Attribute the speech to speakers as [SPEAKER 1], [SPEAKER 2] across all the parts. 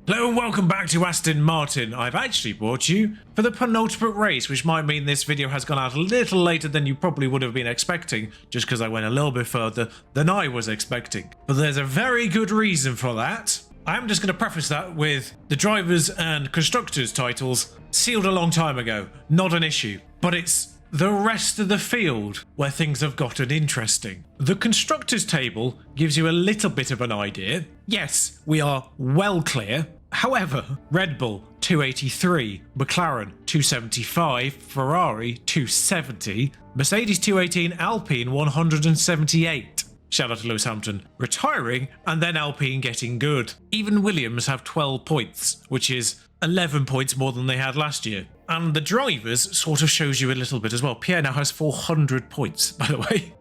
[SPEAKER 1] Hello and welcome back to Aston Martin. I've actually brought you for the penultimate race, which might mean this video has gone out a little later than you probably would have been expecting, just because I went a little bit further than I was expecting. But there's a very good reason for that. I'm just going to preface that with the drivers and constructors titles sealed a long time ago, not an issue. But it's the rest of the field where things have gotten interesting. The constructors table gives you a little bit of an idea. Yes, we are well clear. However, Red Bull 283, McLaren 275, Ferrari 270, Mercedes 218, Alpine 178. Shout out to Lewis Hamilton retiring and then Alpine getting good. Even Williams have 12 points, which is 11 points more than they had last year. And the drivers sort of shows you a little bit as well. Pierre now has 400 points, by the way.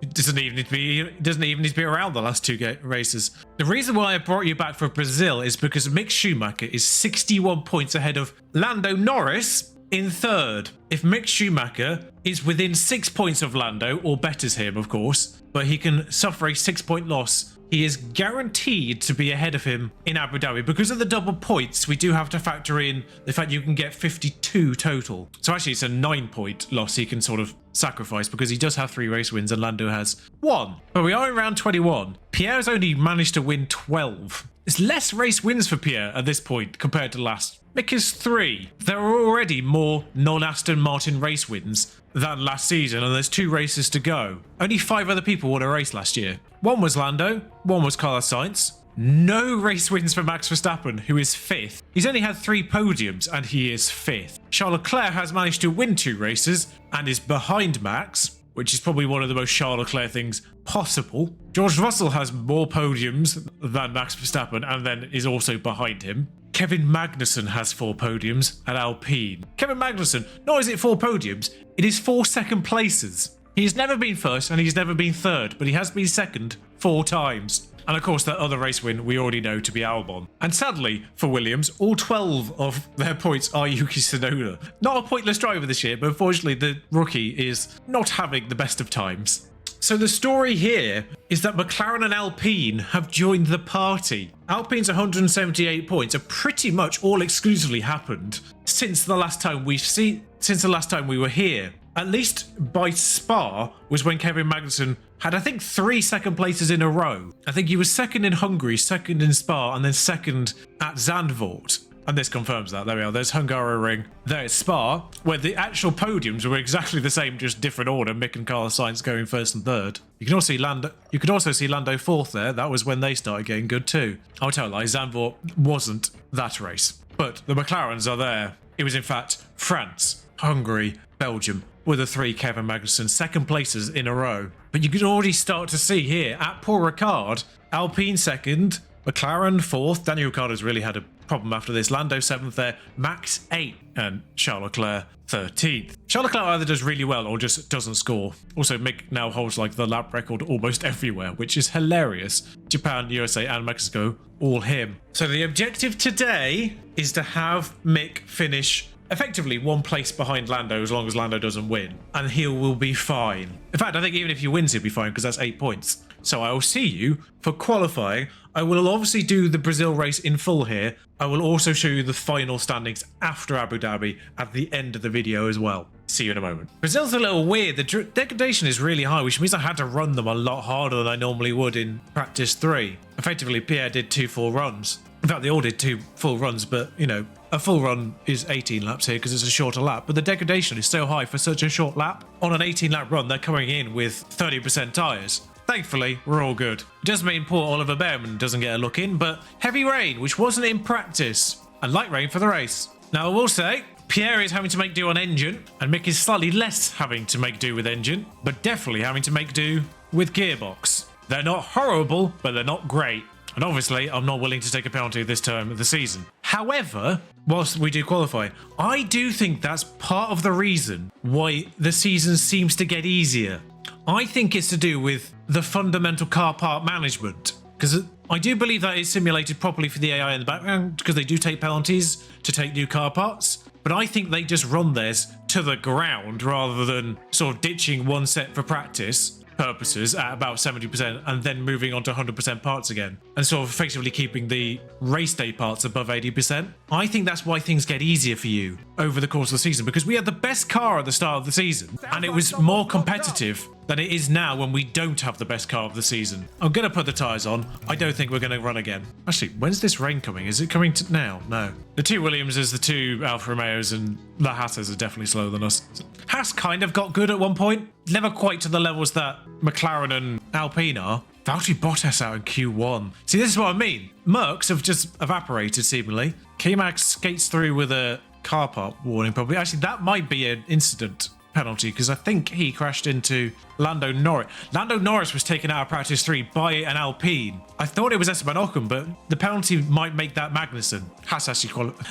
[SPEAKER 1] It doesn't even need to be around the last two races. The reason why I brought you back for Brazil is because Mick Schumacher is 61 points ahead of Lando Norris in third. If Mick Schumacher is within 6 points of Lando, or betters him, of course, but he can suffer a 6-point loss, he is guaranteed to be ahead of him in Abu Dhabi. Because of the double points, we do have to factor in the fact you can get 52 total. So actually it's a 9-point loss he can sort of sacrifice because he does have 3 race wins and Lando has 1. But we are in round 21. Pierre's only managed to win 12. It's less race wins for Pierre at this point compared to last. Mick is 3. There are already more non-Aston Martin race wins than last season, and there's 2 races to go. Only 5 other people won a race last year. One was Lando, one was Carlos Sainz. No race wins for Max Verstappen, who is 5th. He's only had 3 podiums, and he is 5th. Charles Leclerc has managed to win 2 races, and is behind Max, which is probably one of the most Charles Leclerc things possible. George Russell has more podiums than Max Verstappen, and then is also behind him. Kevin Magnussen has 4 podiums at Alpine. Kevin Magnussen, not is it 4 podiums, it is 4 second places. He's never been first and he's never been third, but he has been second 4 times. And of course, that other race win we already know to be Albon. And sadly for Williams, all 12 of their points are Yuki Tsunoda. Not a pointless driver this year, but unfortunately the rookie is not having the best of times. So the story here is that McLaren and Alpine have joined the party. Alpine's 178 points have pretty much all exclusively happened since the last time we were here. At least by Spa was when Kevin Magnussen had, I think, 3 second places in a row. I think he was second in Hungary, second in Spa, and then second at Zandvoort. And this confirms that. There we are. There's Hungaroring. There's Spa, where the actual podiums were exactly the same, just different order. Mick and Carlos Sainz going first and third. You can also see Lando 4th there. That was when they started getting good too. I'll tell you, Zandvoort wasn't that race, but the McLarens are there. It was in fact France, Hungary, Belgium were the 3 Kevin Magnussen second places in a row. But you can already start to see here at Paul Ricard, Alpine 2nd, McLaren 4th. Daniel Ricciardo's really had a problem after this. Lando 7th there, Max 8th, and Charles Leclerc 13th. Charles Leclerc either does really well or just doesn't score. Also, Mick now holds like the lap record almost everywhere, which is hilarious. Japan, USA, and Mexico, all him. So the objective today is to have Mick finish effectively 1 place behind Lando as long as Lando doesn't win, and he will be fine. In fact, I think even if he wins, he'll be fine because that's 8 points. So I will see you for qualifying. I will obviously do the Brazil race in full here. I will also show you the final standings after Abu Dhabi at the end of the video as well. See you in a moment. Brazil's a little weird. The degradation is really high, which means I had to run them a lot harder than I normally would in practice 3. Effectively, Pierre did 2 full runs. In fact, they all did 2 full runs, but, you know, a full run is 18 laps here because it's a shorter lap, but the degradation is so high for such a short lap. On an 18-lap run, they're coming in with 30% tyres. Thankfully, we're all good. It does mean poor Oliver Behrman doesn't get a look in, but heavy rain, which wasn't in practice, and light rain for the race. Now, I will say, Pierre is having to make do on engine, and Mick is slightly less having to make do with engine, but definitely having to make do with gearbox. They're not horrible, but they're not great. And obviously, I'm not willing to take a penalty this time of the season. However, whilst we do qualify, I do think that's part of the reason why the season seems to get easier. I think it's to do with the fundamental car part management. Because I do believe that is simulated properly for the AI in the background, because they do take penalties to take new car parts. But I think they just run theirs to the ground rather than sort of ditching one set for practice purposes at about 70% and then moving on to 100% parts again and sort of effectively keeping the race day parts above 80%. I think that's why things get easier for you over the course of the season, because we had the best car at the start of the season and it was more competitive than it is now when we don't have the best car of the season. I'm going to put the tyres on. I don't think we're going to run again. Actually, when's this rain coming? Is it coming to now? No. The two Williamses, the two Alfa Romeos and the Haas's are definitely slower than us. Haas kind of got good at one point. Never quite to the levels that McLaren and Alpine are. Valtteri Bottas out in Q1. See, this is what I mean. Mercs have just evaporated, seemingly. K-Max skates through with a car park warning, probably. Actually, that might be an incident penalty, because I think he crashed into Lando Norris. Lando Norris was taken out of practice 3 by an Alpine. I thought it was Esteban Ocon, but the penalty might make that Magnussen.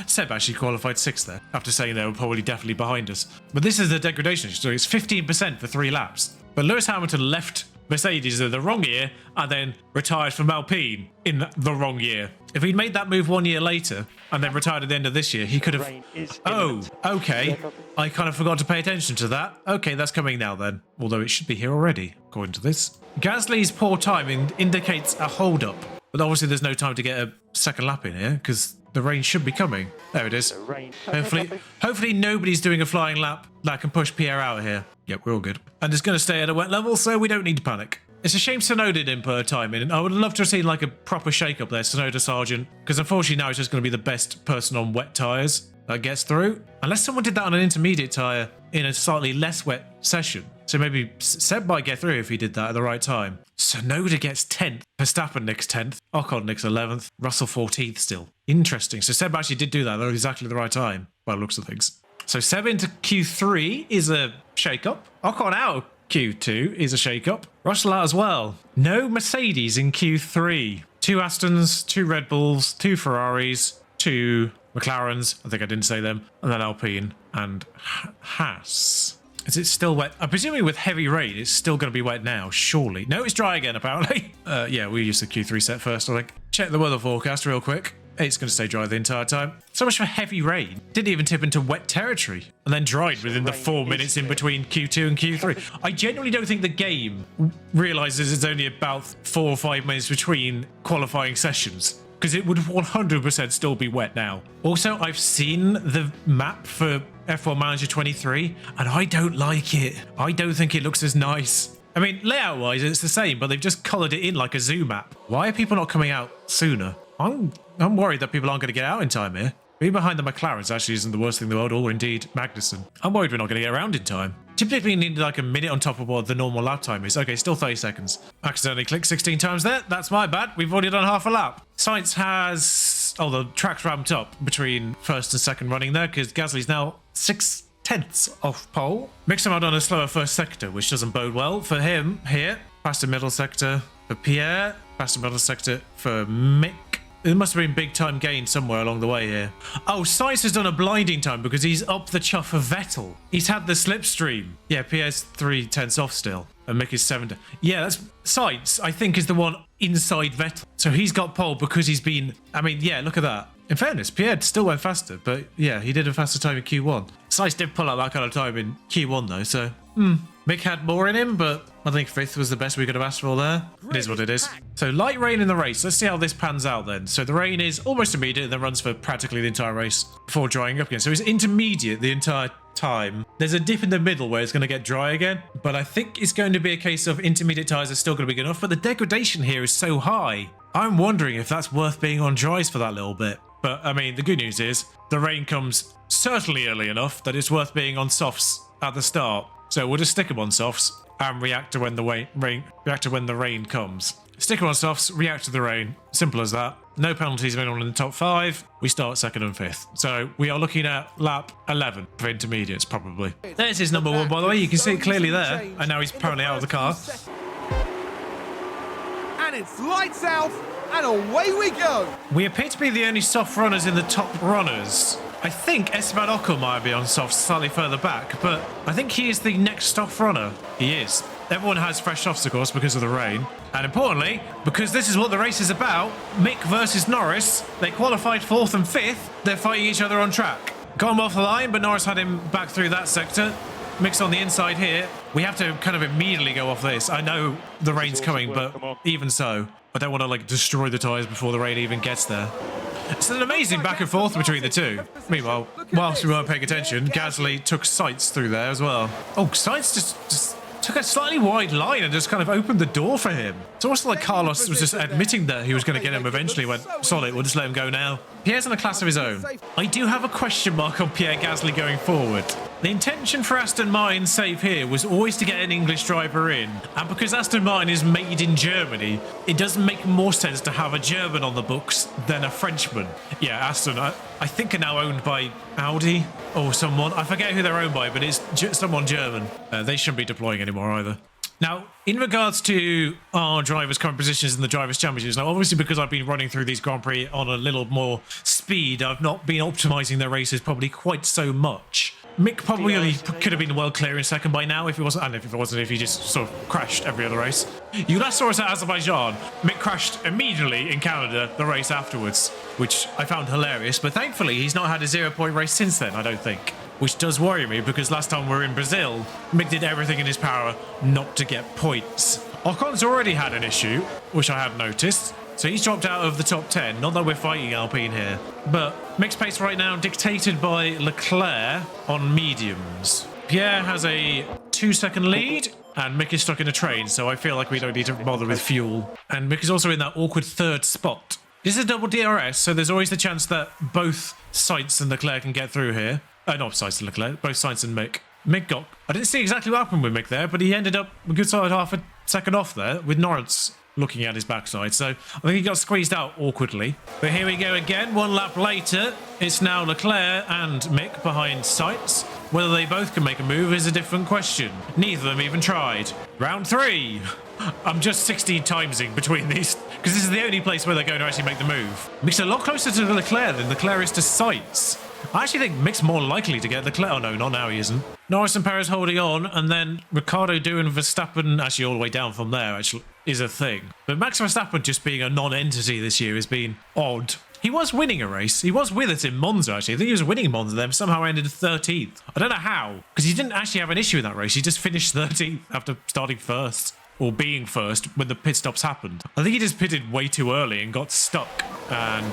[SPEAKER 1] Seb actually qualified 6th there, after saying they were probably definitely behind us. But this is the degradation, so it's 15% for 3 laps. But Lewis Hamilton left Mercedes in the wrong year and then retired from Alpine in the wrong year. If he'd made that move 1 year later and then retired at the end of this year, he could have... Oh, okay. I kind of forgot to pay attention to that. Okay, that's coming now then. Although it should be here already, according to this. Gasly's poor timing indicates a hold-up. But obviously there's no time to get a second lap in here because the rain should be coming. There it is. Hopefully nobody's doing a flying lap that can push Pierre out here. Yep, we're all good. And it's going to stay at a wet level, so we don't need to panic. It's a shame Tsunoda didn't put a time in. I would love to have seen like a proper shake-up there, Tsunoda Sargent, because unfortunately now it's just going to be the best person on wet tyres that gets through. Unless someone did that on an intermediate tyre in a slightly less wet session. So maybe Seb might get through if he did that at the right time. Tsunoda gets 10th. Verstappen nicks 10th. Ocon nicks 11th. Russell 14th still. Interesting. So Seb actually did do that at exactly the right time, by the looks of things. So Seb into Q3 is a shake-up. Ocon out of Q2 is a shake-up. Russell out as well. No Mercedes in Q3. 2 Astons, 2 Red Bulls, 2 Ferraris, 2 McLarens. I think I didn't say them. And then Alpine and Haas. Is it still wet? I'm presuming with heavy rain, it's still going to be wet now, surely. No, it's dry again, apparently. Yeah, we used the Q3 set first, I think. Check the weather forecast real quick. It's going to stay dry the entire time. So much for heavy rain. Didn't even tip into wet territory. And then dried within the 4 minutes in between Q2 and Q3. I genuinely don't think the game realizes it's only about 4 or 5 minutes between qualifying sessions, because it would 100% still be wet now. Also, I've seen the map for F1 Manager 23, and I don't like it. I don't think it looks as nice. I mean, layout-wise, it's the same, but they've just coloured it in like a zoo map. Why are people not coming out sooner? I'm worried that people aren't going to get out in time here. Being behind the McLarens actually isn't the worst thing in the world, or indeed Magnussen. I'm worried we're not going to get around in time. Typically, you need like a minute on top of what the normal lap time is. Okay, still 30 seconds. Accidentally clicked 16 times there. That's my bad. We've already done half a lap. Sainz has... Oh, the track's ramped up between first and second running there, because Gasly's now 6/10 off pole. Mick's out on a slower first sector, which doesn't bode well for him here. Faster middle sector for Pierre. Faster middle sector for Mick. There must have been big time gain somewhere along the way here. Oh, Sainz has done a blinding time because he's up the chuff of Vettel. He's had the slipstream. Yeah, Pierre's 3/10 off still. And Mick is 7. Yeah, that's Sainz, I think, is the one inside Vettel. So he's got pole because he's been... I mean, yeah, look at that. In fairness, Pierre still went faster, but yeah, he did a faster time in Q1. Sainz did pull out that kind of time in Q1 though, so... Mick had more in him, but I think 5th was the best we could have asked for there. It is what it is. So light rain in the race. Let's see how this pans out then. So the rain is almost immediate and then runs for practically the entire race before drying up again. So it's intermediate the entire time. There's a dip in the middle where it's going to get dry again, but I think it's going to be a case of intermediate tyres are still going to be good enough, but the degradation here is so high. I'm wondering if that's worth being on dries for that little bit. But I mean, the good news is the rain comes certainly early enough that it's worth being on softs at the start. So we'll just stick them on softs and react to when the rain comes. Stick them on softs, react to the rain. Simple as that. No penalties of anyone in the top 5. We start 2nd and 5th. So we are looking at lap 11 for intermediates, probably. There's his number 1, by the way. You can see it clearly there. And now he's apparently out of the car.
[SPEAKER 2] And it's lights out, and away we go.
[SPEAKER 1] We appear to be the only soft runners in the top runners. I think Esteban Ocon might be on softs slightly further back, but I think he is the next soft runner. He is. Everyone has fresh softs, of course, because of the rain. And importantly, because this is what the race is about, Mick versus Norris, they qualified 4th and 5th. They're fighting each other on track. Got him off the line, but Norris had him back through that sector. Mick's on the inside here. We have to kind of immediately go off this. I know the rain's coming, but even so, I don't want to like destroy the tyres before the rain even gets there. It's an amazing back and forth between the two. Meanwhile, whilst we weren't paying attention, Gasly took Sights through there as well. Oh, Sights just took a slightly wide line and just kind of opened the door for him. It's almost like Carlos was just admitting that he was going to get him eventually. Went, solid, we'll just let him go now. Pierre's in a class of his own. I do have a question mark on Pierre Gasly going forward. The intention for Aston Martin's save here was always to get an English driver in. And because Aston Martin is made in Germany, it does make more sense to have a German on the books than a Frenchman. Yeah, Aston, I think are now owned by Audi or someone. I forget who they're owned by, but it's someone German. They shouldn't be deploying anymore either. Now, in regards to our drivers' current positions in the Drivers' Championships, now obviously because I've been running through these Grand Prix on a little more speed, I've not been optimising their races probably quite so much. Mick probably could have been well clear in second by now if he wasn't, and if he just sort of crashed every other race. You last saw us at Azerbaijan. Mick crashed immediately in Canada the race afterwards, which I found hilarious, but thankfully he's not had a 0-point race since then, I don't think. Which does worry me because last time we were in Brazil, Mick did everything in his power not to get points. Ocon's already had an issue, which I had noticed. So he's dropped out of the top 10. Not that we're fighting Alpine here. But Mick's pace right now dictated by Leclerc on mediums. Pierre has a 2-second lead. And Mick is stuck in a train, so I feel like we don't need to bother with fuel. And Mick is also in that awkward third spot. This is a double DRS, so there's always the chance that both Sainz and Leclerc can get through here. Not Sainz and Leclerc, both Sainz and Mick. Mick got... I didn't see exactly what happened with Mick there, but he ended up a good solid half a second off there with Norris looking at his backside. So I think he got squeezed out awkwardly. But here we go again. One lap later, it's now Leclerc and Mick behind Sainz. Whether they both can make a move is a different question. Neither of them even tried. Round 3. I'm just 16 timesing between these because this is the only place where they're going to actually make the move. Mick's a lot closer to Leclerc than Leclerc is to Sainz. I actually think Mick's more likely to get Leclerc. Oh no, not now, he isn't. Norris and Perez holding on, and then Ricciardo doing Verstappen, actually all the way down from there, actually, is a thing. But Max Verstappen just being a non-entity this year has been odd. He was winning a race. He was with us in Monza, actually. I think he was winning Monza, then somehow ended 13th. I don't know how, because he didn't actually have an issue in that race. He just finished 13th after starting first, or being first, when the pit stops happened. I think he just pitted way too early and got stuck. And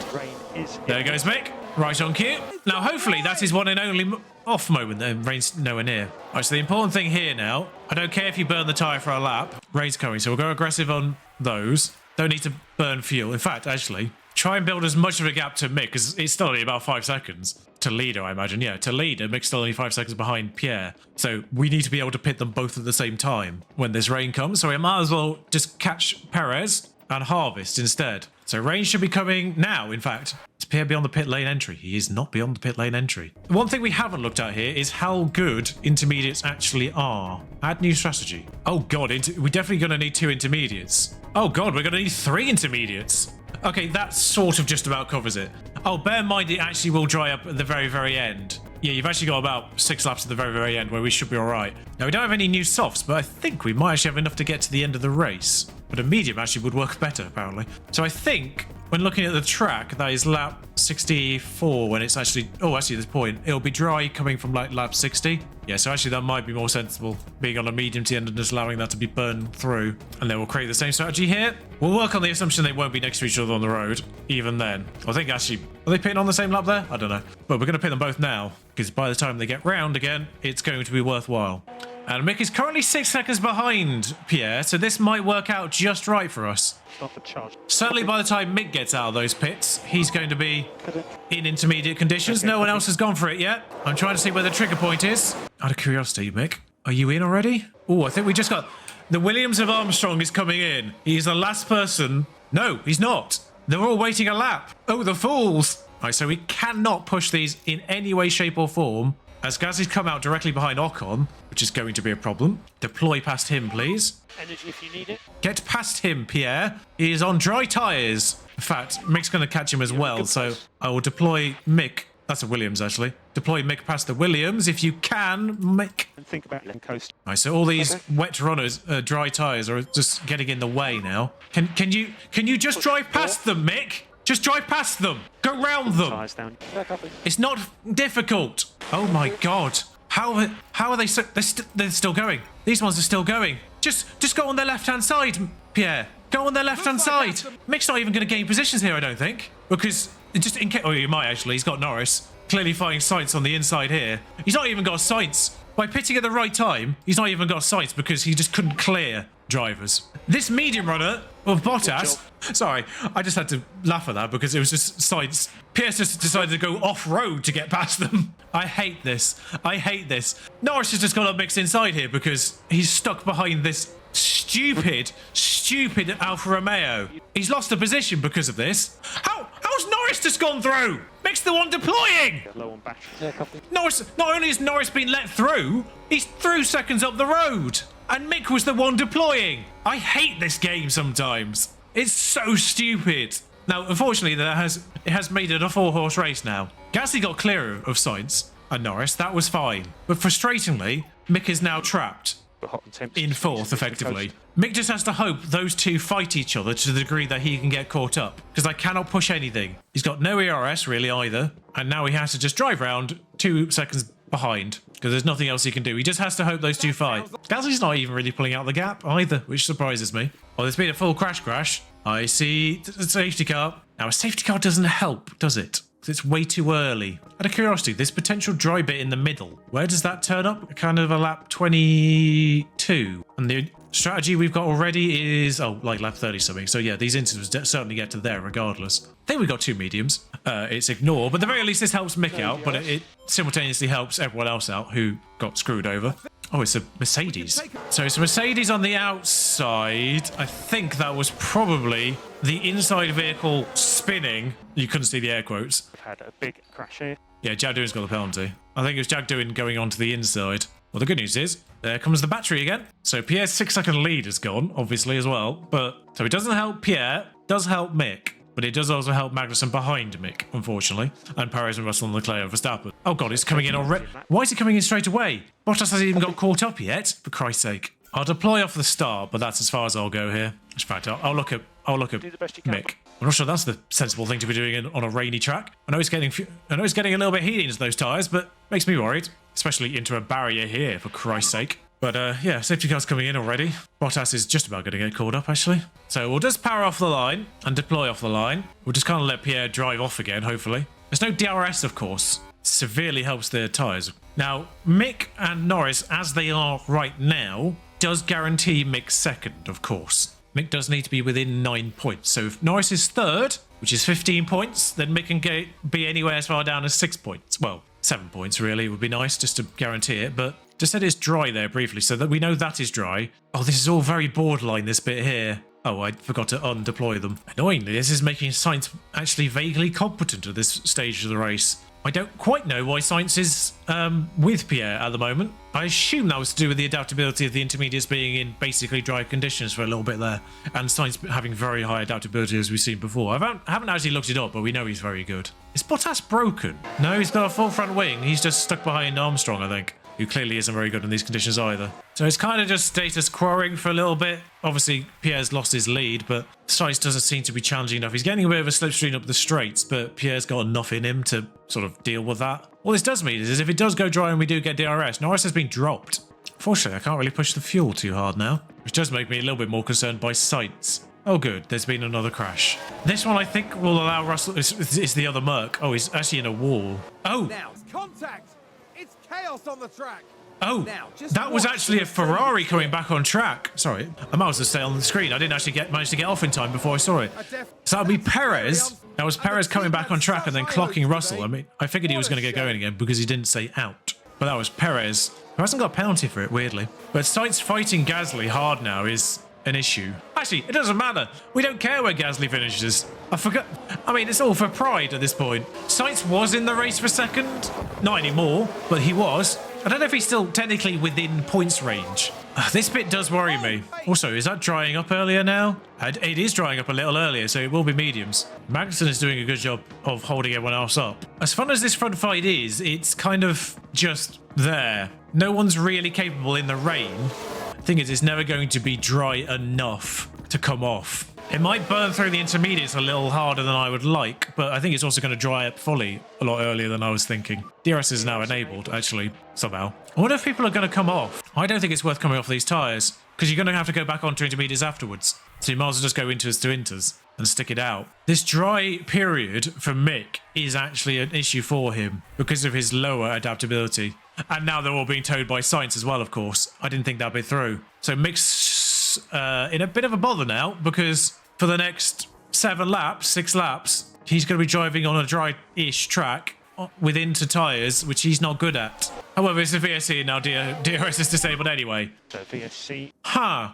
[SPEAKER 1] there goes Mick. Right on cue. Now, hopefully, that is one and only off moment. The rain's nowhere near. All right, so the important thing here now, I don't care if you burn the tyre for a lap. Rain's coming, so we'll go aggressive on those. Don't need to burn fuel. In fact, actually, try and build as much of a gap to Mick, because it's still only about 5 seconds. To leader, I imagine. Yeah, to leader, Mick's still only 5 seconds behind Pierre. So we need to be able to pit them both at the same time when this rain comes. So we might as well just catch Perez and harvest instead. So rain should be coming now, in fact. Is Pierre beyond the pit lane entry? He is not beyond the pit lane entry. One thing we haven't looked at here is how good intermediates actually are. Add new strategy. Oh god, we're definitely going to need 2 intermediates. Oh god, we're going to need 3 intermediates. Okay, that sort of just about covers it. Oh, bear in mind it actually will dry up at the very, very end. Yeah, you've actually got about 6 laps at the very, very end where we should be all right. Now, we don't have any new softs, but I think we might actually have enough to get to the end of the race. But a medium actually would work better, apparently. So I think when looking at the track, that is lap 64 when it's actually... Oh, actually, at this point, it'll be dry coming from like lap 60. Yeah, so actually that might be more sensible, being on a medium to the end and just allowing that to be burned through. And then we'll create the same strategy here. We'll work on the assumption they won't be next to each other on the road, even then. I think actually... Are they pitting on the same lap there? I don't know. But we're going to pit them both now, because by the time they get round again, it's going to be worthwhile. And Mick is currently 6 seconds behind Pierre, so this might work out just right for us. Certainly by the time Mick gets out of those pits, he's going to be in intermediate conditions. No one else has gone for it yet. I'm trying to see where the trigger point is. Out of curiosity, Mick, are you in already? Oh, I think we just got... The Williams of Armstrong is coming in. He's the last person... No, he's not. They're all waiting a lap. Oh, the fools. All right, so we cannot push these in any way, shape or form. As Gasly's come out directly behind Ocon, which is going to be a problem. Deploy past him, please.
[SPEAKER 3] Energy if you need it.
[SPEAKER 1] Get past him, Pierre. He is on dry tyres. In fact, Mick's going to catch him as well, so I will deploy Mick. That's a Williams, actually. Deploy Mick past the Williams if you can, Mick.
[SPEAKER 3] And think about letting coast.
[SPEAKER 1] All right, so all these wet runners, dry tyres, are just getting in the way now. Can you just drive past them, Mick? Just drive past them. Go round them.
[SPEAKER 3] Tires down.
[SPEAKER 1] It's not difficult. Oh my god. How are they so... They're still going. These ones are still going. Just go on their left-hand side, Pierre. Go on their left-hand side. Mick's not even going to gain positions here, I don't think. Because just in case... Oh, he might actually. He's got Norris. Clearly fighting Sainz on the inside here. He's not even got Sainz. By pitting at the right time, he's not even got Sainz because he just couldn't clear drivers. This medium runner of Bottas... Sorry, I just had to laugh at that because it was just Sainz. Pierce just decided to go off-road to get past them. I hate this. I hate this. Norris has just got to mix inside here because he's stuck behind this stupid Alfa Romeo. He's lost a position because of this. How's Norris just gone through? Mick's the one deploying.
[SPEAKER 3] Low on battery.
[SPEAKER 1] Norris, not only has Norris been let through, he's through seconds up the road. And Mick was the one deploying. I hate this game sometimes. It's so stupid. Now, unfortunately, it has made it a 4-horse race now. Gasly got clear of Sainz and Norris. That was fine. But frustratingly, Mick is now trapped in 4th, effectively. Mick just has to hope those two fight each other to the degree that he can get caught up. Because I cannot push anything. He's got no ERS, really, either. And now he has to just drive around 2 seconds behind. Because there's nothing else he can do. He just has to hope those two fight. Gasly's not even really pulling out the gap, either, which surprises me. Well, there's been a full crash. I see a safety car. Now, a safety car doesn't help, does it? Because it's way too early. Out of curiosity, this potential dry bit in the middle, where does that turn up? Kind of a lap 22. And the strategy we've got already is, like lap 30 something. So yeah, these intervals certainly get to there regardless. I think we've got 2 mediums. It's ignore, but at the very least this helps Mick out, but it simultaneously helps everyone else out who got screwed over. Oh, it's a Mercedes. So it's a Mercedes on the outside. I think that was probably the inside vehicle spinning. You couldn't see the air quotes.
[SPEAKER 3] We've had a big crash here.
[SPEAKER 1] Yeah, Jagdoo's got the penalty. I think it was Jagdoo going onto the inside. Well, the good news is, there comes the battery again. So Pierre's 6-second lead is gone, obviously, as well. So it doesn't help Pierre, does help Mick. But it does also help Magnussen behind Mick, unfortunately. And Perez and Russell and Leclerc and Verstappen. Oh god, it's coming in already. Why is he coming in straight away? Bottas hasn't even got caught up yet, for Christ's sake. I'll deploy off the start, but that's as far as I'll go here. In fact, I'll look at Mick. I'm not sure that's the sensible thing to be doing on a rainy track. I know it's getting a little bit heated into those tyres, but makes me worried. Especially into a barrier here, for Christ's sake. But yeah, safety car's coming in already. Bottas is just about going to get caught up, actually. So we'll just power off the line and deploy off the line. We'll just kind of let Pierre drive off again, hopefully. There's no DRS, of course. Severely helps their tyres. Now, Mick and Norris, as they are right now, does guarantee Mick's second, of course. Mick does need to be within 9 points. So if Norris is third, which is 15 points, then Mick can be anywhere as far down as 6 points. Well, 7 points, really. It would be nice just to guarantee it, but... Just said it's dry there briefly, so that we know that is dry. Oh, this is all very borderline, this bit here. Oh, I forgot to undeploy them. Annoyingly, this is making Sainz actually vaguely competent at this stage of the race. I don't quite know why Sainz is with Pierre at the moment. I assume that was to do with the adaptability of the intermediates being in basically dry conditions for a little bit there. And Sainz having very high adaptability as we've seen before. I haven't actually looked it up, but we know he's very good. Is Bottas broken? No, he's got a full front wing. He's just stuck behind Armstrong, I think. Who clearly isn't very good in these conditions either. So it's kind of just status quoing for a little bit. Obviously, Pierre's lost his lead, but Sainz doesn't seem to be challenging enough. He's getting a bit of a slipstream up the straights, but Pierre's got enough in him to sort of deal with that. All this does mean is if it does go dry and we do get DRS, Norris has been dropped. Fortunately, I can't really push the fuel too hard now, which does make me a little bit more concerned by Sainz. Oh good, there's been another crash. This one I think will allow Russell... It's the other Merc. Oh, he's actually in a wall. Oh!
[SPEAKER 2] Now, contact! It's chaos on the track!
[SPEAKER 1] Oh, that was actually a Ferrari coming back on track. Sorry, I might as well stay on the screen. I didn't actually manage to get off in time before I saw it. So that would be Perez. That was Perez coming back on track and then clocking Russell. I mean, I figured he was going to get going again because he didn't say out. But that was Perez, who hasn't got a penalty for it, weirdly. But Sainz fighting Gasly hard now is an issue. Actually, it doesn't matter. We don't care where Gasly finishes. I forgot. I mean, it's all for pride at this point. Sainz was in the race for second. Not anymore, but he was. I don't know if he's still technically within points range. This bit does worry me. Also, is that drying up earlier now? It is drying up a little earlier, so it will be mediums. Magnussen is doing a good job of holding everyone else up. As fun as this front fight is, it's kind of just there. No one's really capable in the rain. Thing is, it's never going to be dry enough to come off. It might burn through the intermediates a little harder than I would like, but I think it's also going to dry up fully a lot earlier than I was thinking. DRS is now enabled, actually, somehow. I wonder if people are going to come off. I don't think it's worth coming off these tyres, because you're going to have to go back onto intermediates afterwards. So you might as well just go inters to inters and stick it out. This dry period for Mick is actually an issue for him because of his lower adaptability. And now they're all being towed by science as well, of course. I didn't think that'd be through. So Mick's in a bit of a bother now because for the next 6 laps, he's going to be driving on a dry-ish track with inter tyres, which he's not good at. However, it's a VSC and now DRS is disabled anyway.
[SPEAKER 3] So VSC.
[SPEAKER 1] Huh.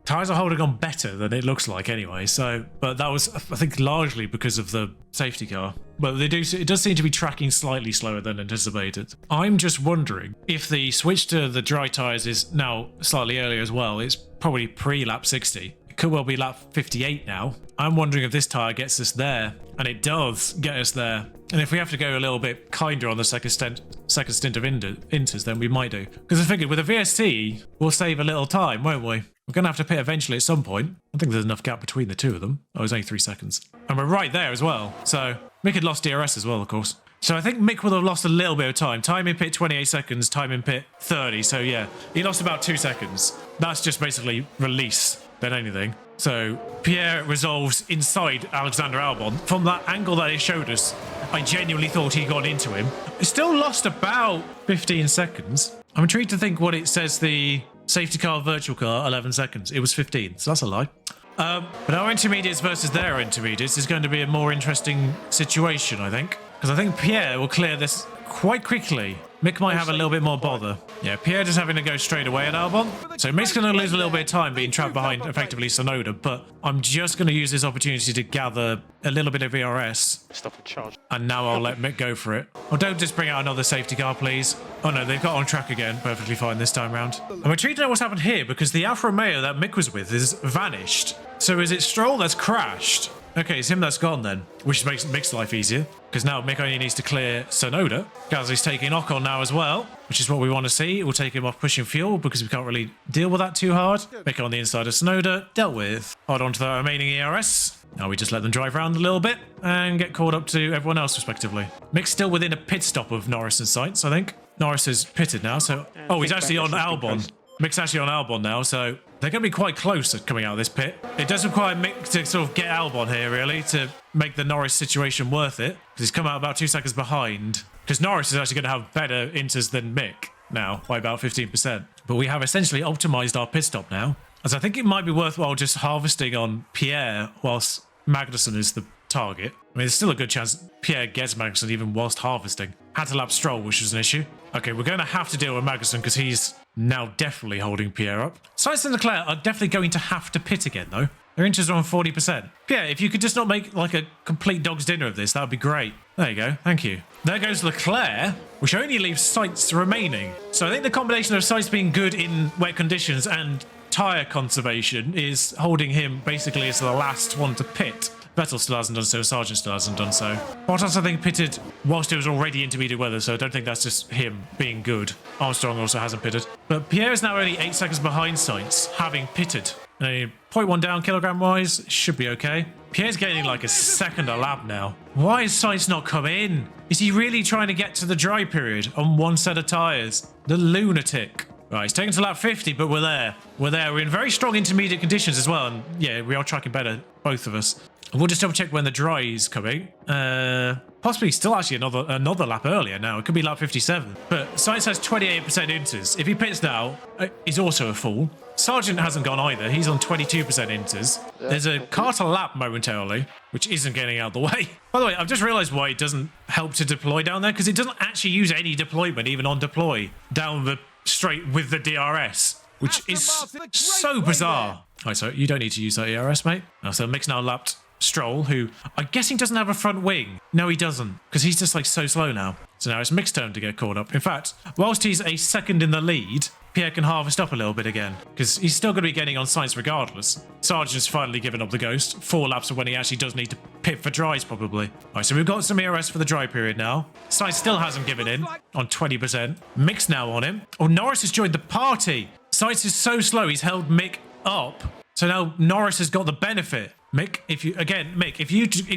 [SPEAKER 1] Tyres are holding on better than it looks like anyway, so, but that was, I think, largely because of the safety car. But it does seem to be tracking slightly slower than anticipated. I'm just wondering if the switch to the dry tyres is now slightly earlier as well. It's probably pre-lap 60. It could well be lap 58 now. I'm wondering if this tyre gets us there, and it does get us there. And if we have to go a little bit kinder on the second stint of inters, then we might do. Because I figured with a VSC, we'll save a little time, won't we? We're going to have to pit eventually at some point. I think there's enough gap between the two of them. Oh, it's only 3 seconds. And we're right there as well. So Mick had lost DRS as well, of course. So I think Mick will have lost a little bit of time. Time in pit 28 seconds, time in pit 30. So yeah, he lost about 2 seconds. That's just basically release than anything. So Pierre resolves inside Alexander Albon. From that angle that it showed us, I genuinely thought he got into him. He still lost about 15 seconds. I'm intrigued to think what it says the safety car, virtual car, 11 seconds. It was 15, so that's a lie. But our intermediates versus their intermediates is going to be a more interesting situation, I think. Because I think Pierre will clear this quite quickly. Mick might have a little bit more bother. Yeah, Pierre just having to go straight away at Albon. So Mick's going to lose a little bit of time being trapped behind, effectively, Sonoda. But I'm just going to use this opportunity to gather a little bit of ERS.
[SPEAKER 3] Stop and charge.
[SPEAKER 1] And now I'll let Mick go for it. Oh, don't just bring out another safety car, please. Oh no, they've got on track again. Perfectly fine this time round. I'm intrigued to know what's happened here because the Alfa Romeo that Mick was with is vanished. So is it Stroll that's crashed? Okay, it's him that's gone then, which makes Mick's life easier, because now Mick only needs to clear Sonoda. Gasly's taking Ocon now as well, which is what we want to see. It will take him off pushing fuel, because we can't really deal with that too hard. Mick on the inside of Sonoda, dealt with. Hold on to the remaining ERS. Now we just let them drive around a little bit, and get caught up to everyone else, respectively. Mick's still within a pit stop of Norris and Sainz, I think. Norris is pitted now, so... Oh, he's actually on Albon. Mick's actually on Albon now, so... They're going to be quite close at coming out of this pit. It does require Mick to sort of get Albon here, really, to make the Norris situation worth it. Because he's come out about 2 seconds behind. Because Norris is actually going to have better inters than Mick now, by about 15%. But we have essentially optimized our pit stop now. As I think it might be worthwhile just harvesting on Pierre whilst Magnussen is the target. I mean, there's still a good chance Pierre gets Magnussen even whilst harvesting. Had to lap Stroll, which was an issue. Okay, we're going to have to deal with Magnussen because he's now definitely holding Pierre up. Sainz and Leclerc are definitely going to have to pit again, though. Their inters are on 40%. Pierre, if you could just not make like a complete dog's dinner of this, that would be great. There you go. Thank you. There goes Leclerc, which only leaves Sainz remaining. So I think the combination of Sainz being good in wet conditions and tyre conservation is holding him basically as the last one to pit. Vettel still hasn't done so, Sargent still hasn't done so. Bottas, I think, pitted whilst it was already intermediate weather, so I don't think that's just him being good. Armstrong also hasn't pitted. But Pierre is now only 8 seconds behind Sainz, having pitted. 0.1 down kilogram-wise, should be okay. Pierre's getting like a second a lap now. Why is Sainz not come in? Is he really trying to get to the dry period on one set of tyres? The lunatic. Right, he's taken to lap 50, but we're there. We're there. We're in very strong intermediate conditions as well, and yeah, we are tracking better, both of us. We'll just double check when the dry is coming. Possibly still actually another lap earlier now. It could be lap 57. But Sainz has 28% inters. If he pits now, he's also a fool. Sargent hasn't gone either. He's on 22% inters. There's a car to lap momentarily, which isn't getting out of the way. By the way, I've just realized why it doesn't help to deploy down there, because it doesn't actually use any deployment, even on deploy, down the straight with the DRS, which is so bizarre. Right, so you don't need to use that ERS, mate. So Mick's now lapped Stroll, who I'm guessing doesn't have a front wing. No, he doesn't, because he's just like so slow now. So now it's Mick's turn to get caught up. In fact, whilst he's a second in the lead, Pierre can harvest up a little bit again, because he's still going to be getting on Sainz regardless. Sargent's finally given up the ghost. 4 laps of when he actually does need to pit for dries, probably. All right, so we've got some ERS for the dry period now. Sainz still hasn't given in on 20%. Mick's now on him. Oh, Norris has joined the party. Sainz is so slow, he's held Mick up So now Norris has got the benefit. Mick, if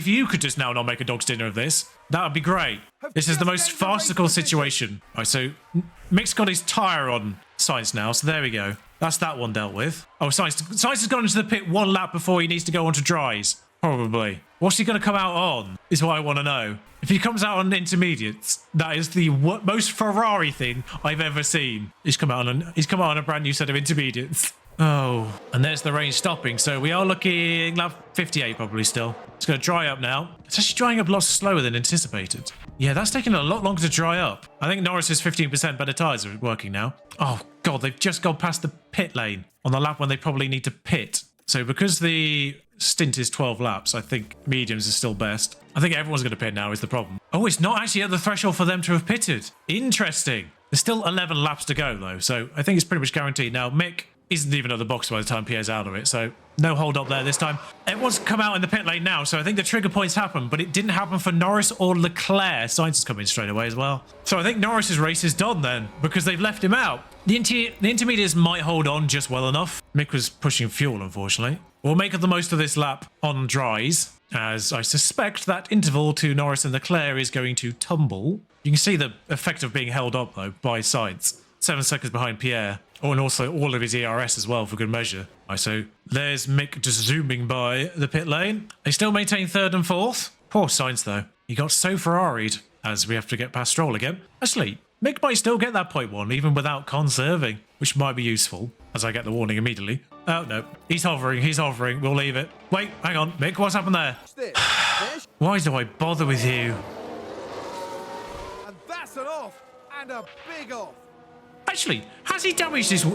[SPEAKER 1] you could just now not make a dog's dinner of this, that would be great. This is the most farcical situation. All right, so Mick's got his tyre on Sainz now, so there we go. That's that one dealt with. Oh, Sainz has gone into the pit one lap before he needs to go onto dries. Probably. What's he going to come out on is what I want to know. If he comes out on intermediates, that is the most Ferrari thing I've ever seen. He's come out on a brand new set of intermediates. Oh, and there's the rain stopping. So we are looking lap 58 probably still. It's going to dry up now. It's actually drying up a lot slower than anticipated. Yeah, that's taken a lot longer to dry up. I think Norris's 15% better tyres are working now. Oh, God, they've just gone past the pit lane on the lap when they probably need to pit. So because the stint is 12 laps, I think mediums is still best. I think everyone's going to pit now is the problem. Oh, it's not actually at the threshold for them to have pitted. Interesting. There's still 11 laps to go, though, so I think it's pretty much guaranteed. Now, Mick isn't even at the box by the time Pierre's out of it, so no hold up there this time. Everyone's come out in the pit lane now, so I think the trigger points happen, but it didn't happen for Norris or Leclerc. Sainz is coming straight away as well. So I think Norris's race is done then, because they've left him out. The intermediates might hold on just well enough. Mick was pushing fuel, unfortunately. We'll make the most of this lap on dries, as I suspect that interval to Norris and Leclerc is going to tumble. You can see the effect of being held up, though, by Sainz. 7 seconds behind Pierre. Oh, and also all of his ERS as well, for good measure. Right, so there's Mick just zooming by the pit lane. They still maintain third and fourth. Poor Sainz, though. He got so Ferrari'd, as we have to get past Stroll again. Actually, Mick might still get that .1, even without conserving, which might be useful, as I get the warning immediately. Oh, no. He's hovering. We'll leave it. Wait, hang on. Mick, what's happened there? Why do I bother with you?
[SPEAKER 2] And that's an off, and a big off.
[SPEAKER 1] Actually, has he damaged his...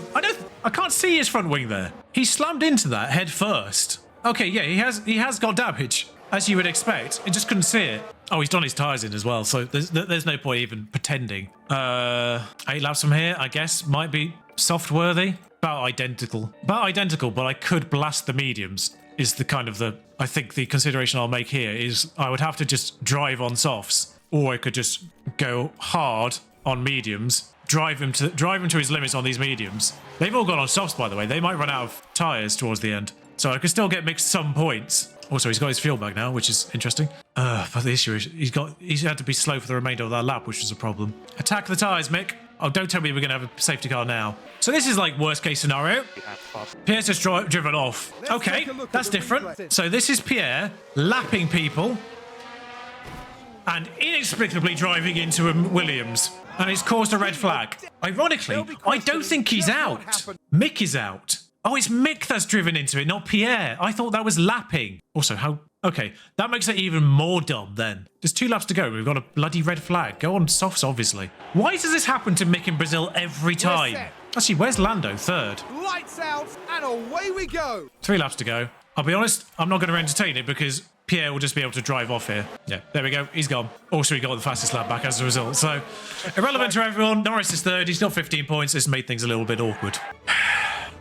[SPEAKER 1] I can't see his front wing there. He slammed into that head first. Okay, yeah, he has got damage, as you would expect. I just couldn't see it. Oh, he's done his tyres in as well, so there's no point even pretending. 8 laps from here, I guess, might be soft-worthy. About identical, but I could blast the mediums, is the kind of I think the consideration I'll make here is I would have to just drive on softs, or I could just go hard on mediums. Drive him to his limits on these mediums. They've all gone on softs, by the way. They might run out of tyres towards the end. So I could still get mixed some points. Also, he's got his fuel back now, which is interesting. But the issue is he's had to be slow for the remainder of that lap, which was a problem. Attack the tyres, Mick. Oh, don't tell me we're going to have a safety car now. So this is like worst case scenario. Pierre's just driven off. Okay, that's different. So this is Pierre lapping people and inexplicably driving into a Williams. And it's caused a red flag. Ironically, I don't think he's out. Mick is out. Oh, it's Mick that's driven into it, not Pierre. I thought that was lapping. Also, how... Okay, that makes it even more dumb then. There's 2 laps to go. We've got a bloody red flag. Go on softs, obviously. Why does this happen to Mick in Brazil every time? Actually, where's Lando? Third.
[SPEAKER 2] Lights out, and away we go.
[SPEAKER 1] 3 laps to go. I'll be honest, I'm not going to entertain it because Pierre will just be able to drive off here. Yeah, there we go. He's gone. Also, he got the fastest lap back as a result. So, irrelevant to everyone. Norris is third. He's got 15 points. This made things a little bit awkward.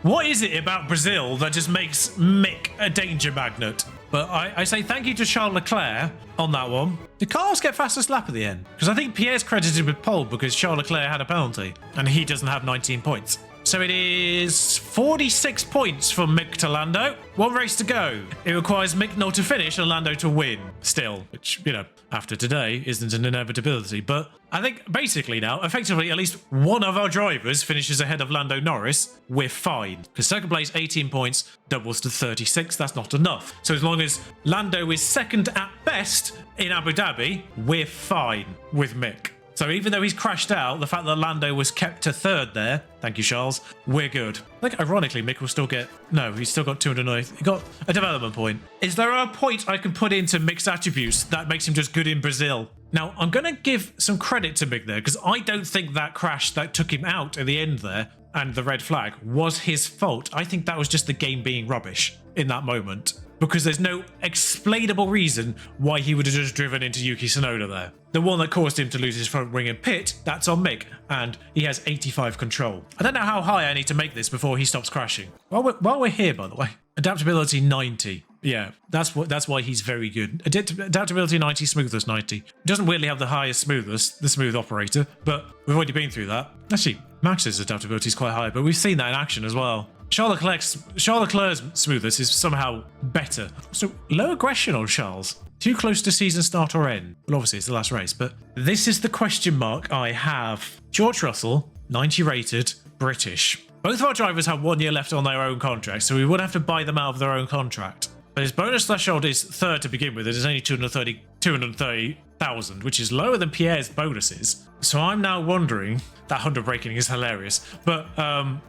[SPEAKER 1] What is it about Brazil that just makes Mick a danger magnet? But I say thank you to Charles Leclerc on that one. Did Carlos get fastest lap at the end? Because I think Pierre's credited with pole because Charles Leclerc had a penalty and he doesn't have 19 points. So it is 46 points from Mick to Lando. 1 race to go. It requires Mick not to finish and Lando to win still, which, you know, after today isn't an inevitability. But I think basically now, effectively, at least one of our drivers finishes ahead of Lando Norris. We're fine. Because second place, 18 points, doubles to 36. That's not enough. So as long as Lando is second at best in Abu Dhabi, we're fine with Mick. So even though he's crashed out, the fact that Lando was kept to third there, thank you, Charles, we're good. I think ironically, Mick will still get... No, he's still got 209. He got a development point. Is there a point I can put into Mick's attributes that makes him just good in Brazil? Now, I'm going to give some credit to Mick there, because I don't think that crash that took him out at the end there and the red flag was his fault. I think that was just the game being rubbish in that moment. Because there's no explainable reason why he would have just driven into Yuki Tsunoda there. The one that caused him to lose his front wing and pit, that's on Mick, and he has 85 control. I don't know how high I need to make this before he stops crashing. While we're here, by the way, adaptability 90. Yeah, that's why he's very good. Adaptability 90, smoothness 90. He doesn't weirdly have the highest smoothness, the smooth operator, but we've already been through that. Actually, Max's adaptability is quite high, but we've seen that in action as well. Charles Leclerc's smoothness is somehow better. So low aggression on Charles. Too close to season start or end. Well, obviously it's the last race, but this is the question mark I have. George Russell, 90 rated, British. Both of our drivers have 1 year left on their own contract, so we would have to buy them out of their own contract. But his bonus threshold is third to begin with. It is only 230,000, which is lower than Pierre's bonuses. So I'm now wondering, that 100 braking is hilarious, but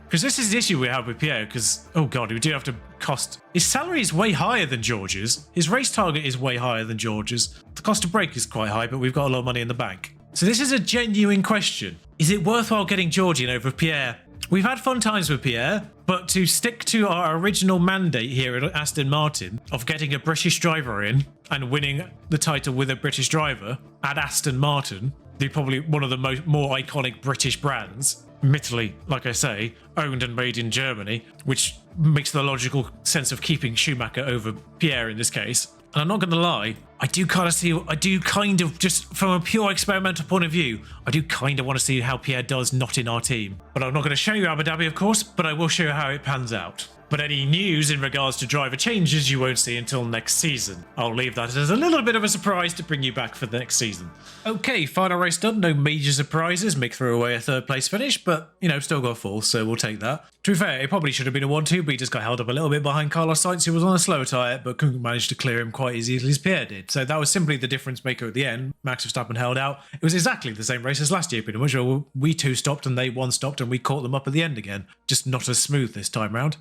[SPEAKER 1] because this is the issue we have with Pierre, because, oh god, we do have to cost, his salary is way higher than George's, his race target is way higher than George's, the cost of brake is quite high, but we've got a lot of money in the bank. So this is a genuine question. Is it worthwhile getting George in over Pierre? We've had fun times with Pierre, but to stick to our original mandate here at Aston Martin of getting a British driver in and winning the title with a British driver at Aston Martin, the probably one of the more iconic British brands, admittedly, like I say, owned and made in Germany, which makes the logical sense of keeping Schumacher over Pierre in this case. And I'm not going to lie, I do kind of, just from a pure experimental point of view, I do kind of want to see how Pierre does not in our team. But I'm not going to show you Abu Dhabi, of course, but I will show you how it pans out. But any news in regards to driver changes you won't see until next season. I'll leave that as a little bit of a surprise to bring you back for the next season. Okay, final race done. No major surprises. Mick threw away a third place finish, but, you know, still got fourth, so we'll take that. To be fair, it probably should have been a 1-2, but he just got held up a little bit behind Carlos Sainz, who was on a slow tyre, but couldn't manage to clear him quite as easily as Pierre did. So that was simply the difference maker at the end. Max Verstappen held out. It was exactly the same race as last year, pretty much. We two stopped and they one stopped and we caught them up at the end again. Just not as smooth this time round.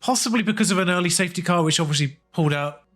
[SPEAKER 1] Possibly because of an early safety car, which obviously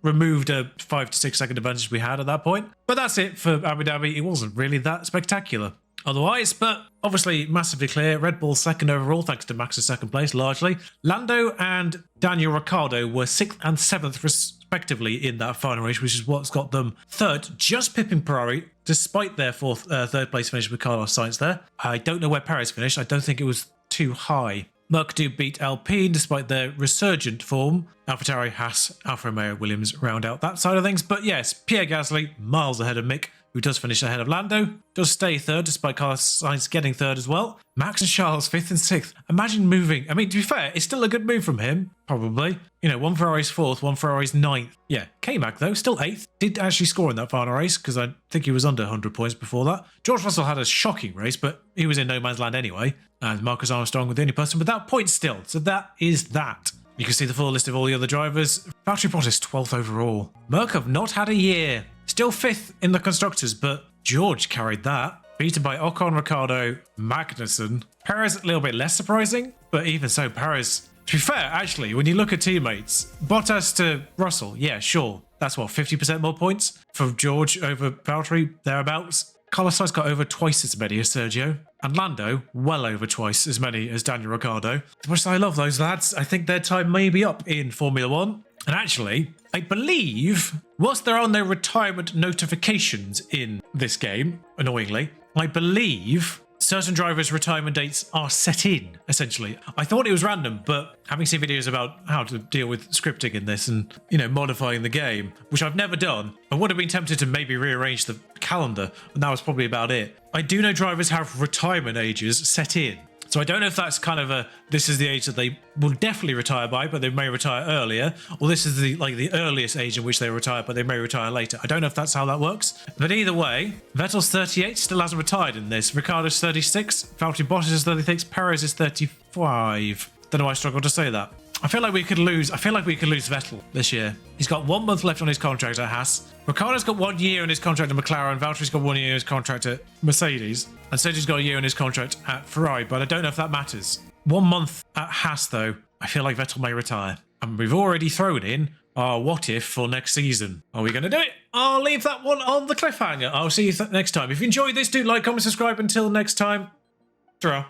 [SPEAKER 1] removed a 5 to 6 second advantage we had at that point. But that's it for Abu Dhabi. It wasn't really that spectacular otherwise, but obviously massively clear. Red Bull second overall, thanks to Max's second place largely. Lando and Daniel Ricciardo were 6th and 7th respectively in that final race, which is what's got them third, just pipping Ferrari, despite their third place finish with Carlos Sainz there. I don't know where Perez finished. I don't think it was too high. Merc do beat Alpine despite their resurgent form. AlphaTauri, Haas, Alfa Romeo, Williams round out that side of things. But yes, Pierre Gasly miles ahead of Mick, who does finish ahead of Lando, does stay third despite Carlos Sainz getting third as well. Max and Charles 5th and 6th. Imagine moving. I mean, to be fair, it's still a good move from him, probably. You know, one Ferrari's 4th, one Ferrari's 9th. Yeah, K-Mac though, still 8th. Did actually score in that final race because I think he was under 100 points before that. George Russell had a shocking race, but he was in no man's land anyway. And Marcus Armstrong was the only person without points still. So that is that. You can see the full list of all the other drivers. Valtteri Bottas 12th overall. Merc have not had a year. Still 5th in the constructors, but George carried that. Beaten by Ocon, Ricciardo, Magnussen. Perez a little bit less surprising, but even so, Perez. To be fair, actually, when you look at teammates, Bottas to Russell, yeah, sure. That's what, 50% more points for George over Valtteri, thereabouts. Carlos Sainz got over twice as many as Sergio, and Lando well over twice as many as Daniel Ricciardo. As much as I love those lads, I think their time may be up in Formula One. And actually, I believe, whilst there are no retirement notifications in this game, annoyingly, I believe certain drivers' retirement dates are set in, essentially. I thought it was random, but having seen videos about how to deal with scripting in this and, you know, modifying the game, which I've never done, I would have been tempted to maybe rearrange the calendar, and that was probably about it. I do know drivers have retirement ages set in. So I don't know if that's kind of this is the age that they will definitely retire by, but they may retire earlier, or this is the earliest age in which they retire, but they may retire later. I don't know if that's how that works. But either way, Vettel's 38, still hasn't retired in this. Ricciardo's 36, Valtteri Bottas is 36, Perez is 35. Don't know why I struggle to say that. I feel like we could lose Vettel this year. He's got 1 month left on his contract at Haas. Ricciardo's got 1 year in his contract at McLaren. Valtteri's got 1 year in his contract at Mercedes. And Sergio's got a year in his contract at Ferrari, but I don't know if that matters. 1 month at Haas, though, I feel like Vettel may retire. And we've already thrown in our what if for next season. Are we going to do it? I'll leave that one on the cliffhanger. I'll see you next time. If you enjoyed this, do like, comment, subscribe. Until next time, ta-ra.